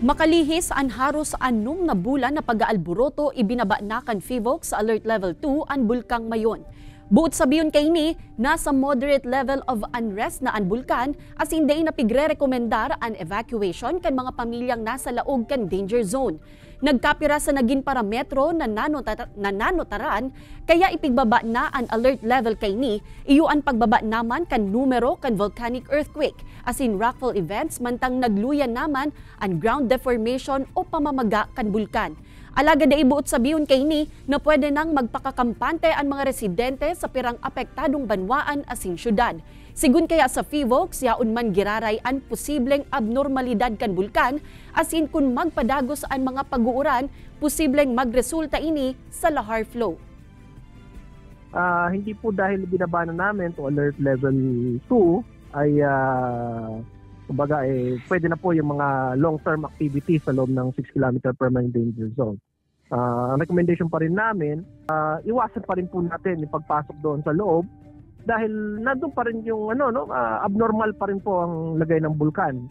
Makalihis ang haros 6 na bulan na pag-aalboroto ibinaba na kan FIVOC sa Alert Level 2 ang bulkang Mayon. Buot sabiyon kay ni, nasa moderate level of unrest na ang bulkan as hindi na pigre-rekomendar ang evacuation kan mga pamilyang nasa laog kan danger zone. Nagkapira sa naging parametro na nanotaran, kaya ipigbaba na ang alert level kay ni, iyo ang pagbaba naman kan numero kan volcanic earthquake, as in rockfall events mantang nagluyan naman ang ground deformation o pamamaga kan bulkan. Alaga na ibuot sabiyon kay ni na pwede nang magpakakampante ang mga residente sa pirang apektadong banwaan asing syudad. Sigun kaya sa FIVOC, yaon man giraray ang posibleng abnormalidad kan bulkan, asin kung magpadagos ang mga pag-uuran, posibleng magresulta ini sa lahar flow. Hindi po dahil binaba na namin to alert level 2 ay kumbaga pwede na po yung mga long-term activities sa loob ng 6 km permanent danger zone. Ang recommendation pa rin namin, iwasan pa rin po natin yung pagpasok doon sa loob dahil nandun pa rin yung abnormal pa rin po ang lagay ng bulkan.